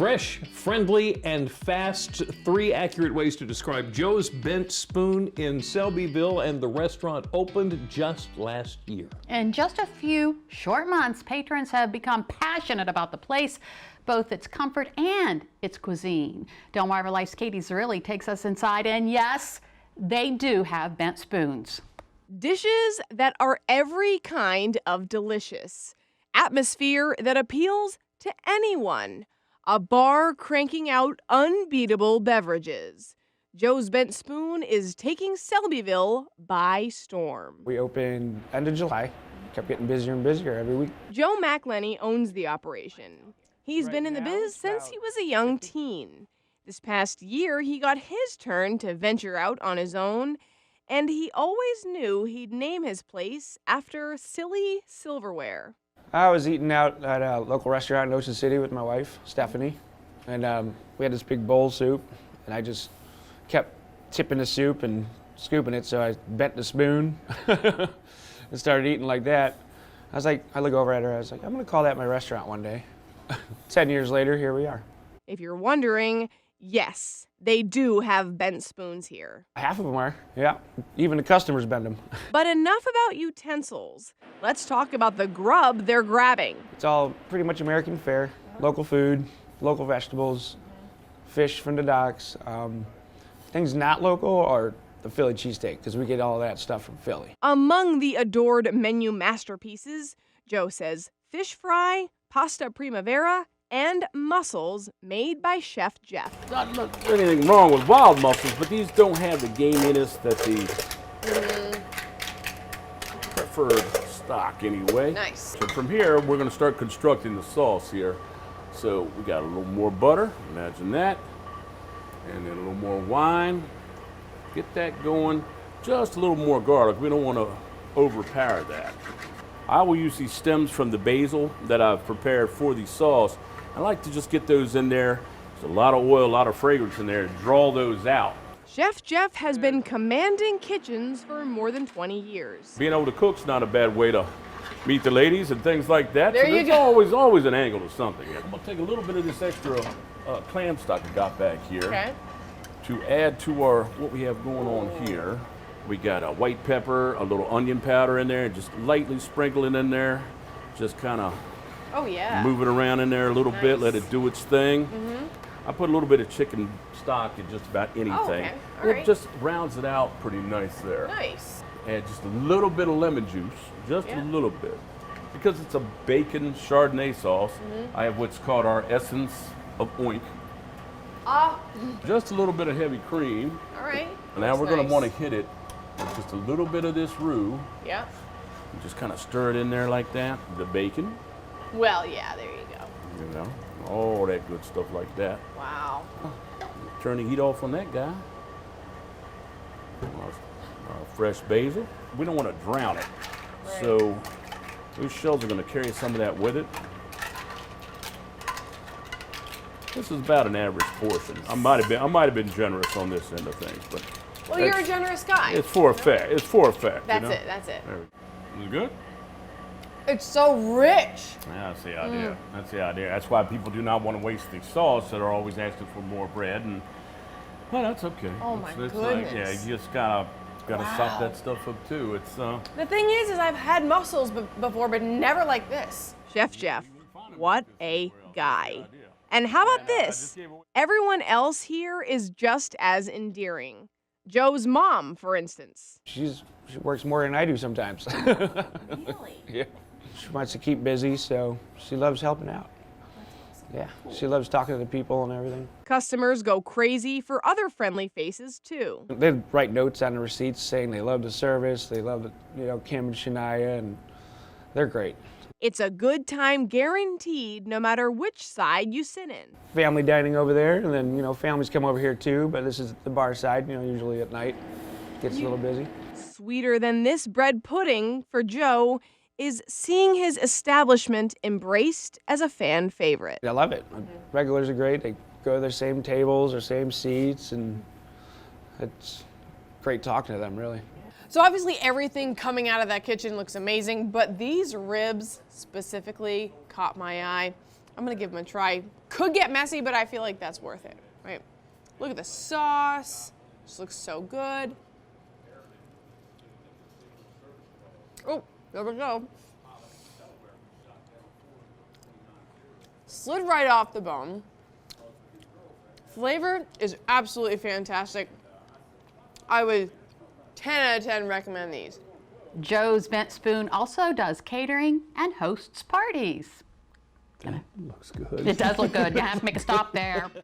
Fresh, friendly, and fast. 3 accurate ways to describe Joe's Bent Spoon in Selbyville, and the restaurant opened just last year. In just a few short months, patrons have become passionate about the place, both its comfort and its cuisine. Delmarva Life's Katie Zerilli takes us inside, and yes, they do have bent spoons. Dishes that are every kind of delicious. Atmosphere that appeals to anyone. A bar cranking out unbeatable beverages. Joe's Bent Spoon is taking Selbyville by storm. We opened end of July, kept getting busier and busier every week. Joe McLenny owns the operation. He's been in the biz since he was a young teen. This past year, he got his turn to venture out on his own, and he always knew he'd name his place after silly silverware. I was eating out at a local restaurant in Ocean City with my wife, Stephanie, and we had this big bowl of soup, and I just kept tipping the soup and scooping it, so I bent the spoon and started eating like that. I look over at her, I was like, I'm gonna call that my restaurant one day. 10 years later, here we are. If you're wondering, yes, they do have bent spoons here. Half of them are, yeah. Even the customers bend them. But enough about utensils. Let's talk about the grub they're grabbing. It's all pretty much American fare, local food, local vegetables, fish from the docks. Things not local are the Philly cheesesteak, because we get all that stuff from Philly. Among the adored menu masterpieces, Joe says fish fry, pasta primavera, and mussels made by Chef Jeff. Not anything wrong with wild mussels, but these don't have the gaminess that the preferred stock anyway. Nice. So from here, we're going to start constructing the sauce here. So we got a little more butter, imagine that, and then a little more wine. Get that going. Just a little more garlic. We don't want to overpower that. I will use these stems from the basil that I've prepared for the sauce. I like to just get those in there. There's a lot of oil, a lot of fragrance in there. Draw those out. Chef Jeff has been commanding kitchens for more than 20 years. Being able to cook's not a bad way to meet the ladies and things like that. There so you there's go. always an angle to something. I'm gonna take a little bit of this extra clam stock I got back here to add to our what we have going on here. We got a white pepper, a little onion powder in there, just lightly sprinkle it in there. Just kind of move it around in there a little bit, let it do its thing. I put a little bit of chicken stock in just about anything. Oh, okay. It just rounds it out pretty nice there. Nice. Add just a little bit of lemon juice, just a little bit. Because it's a bacon Chardonnay sauce, I have what's called our essence of oink. Just a little bit of heavy cream. All right. Now we're going to want to hit it with just a little bit of this roux. Yeah. And just kind of stir it in there like that. The bacon. Well, yeah, there you go. You know, all that good stuff like that. Wow. Turn the heat off on that guy. Our fresh basil. We don't want to drown it. Right. So those shells are going to carry some of that with it. This is about an average portion. I might have been generous on this end of things, but Well, you're a generous guy. it's for effect. It's for effect. That's you know? it. That's it. Is it good? It's so rich. Yeah, that's the idea. That's the idea. That's why people do not want to waste the sauce. They're always asking for more bread, and well, that's okay. Oh my It's goodness. like, yeah, you just gotta sop that stuff up too. It's The thing is I've had mussels before, but never like this. Chef Jeff, what a guy. And how about this? Everyone else here is just as endearing. Joe's mom, for instance. She works more than I do sometimes. Really? Yeah. She wants to keep busy, so she loves helping out. Yeah, she loves talking to the people and everything. Customers go crazy for other friendly faces, too. They write notes on the receipts saying they love the service, they love, Kim and Shania, and they're great. It's a good time guaranteed no matter which side you sit in. Family dining over there, and then, families come over here too, but this is the bar side, usually at night. Gets a little busy. Sweeter than this bread pudding for Joe is seeing his establishment embraced as a fan favorite. I love it. Regulars are great. They go to their same tables or same seats, and it's great talking to them, really. So obviously everything coming out of that kitchen looks amazing, but these ribs specifically caught my eye. I'm gonna give them a try. Could get messy, but I feel like that's worth it, right? Look at the sauce. This looks so good. Oh, there we go. Slid right off the bone. Flavor is absolutely fantastic. I would 10 out of 10 recommend these. Joe's Bent Spoon also does catering and hosts parties. Looks good. It does look good. You have to make a stop there.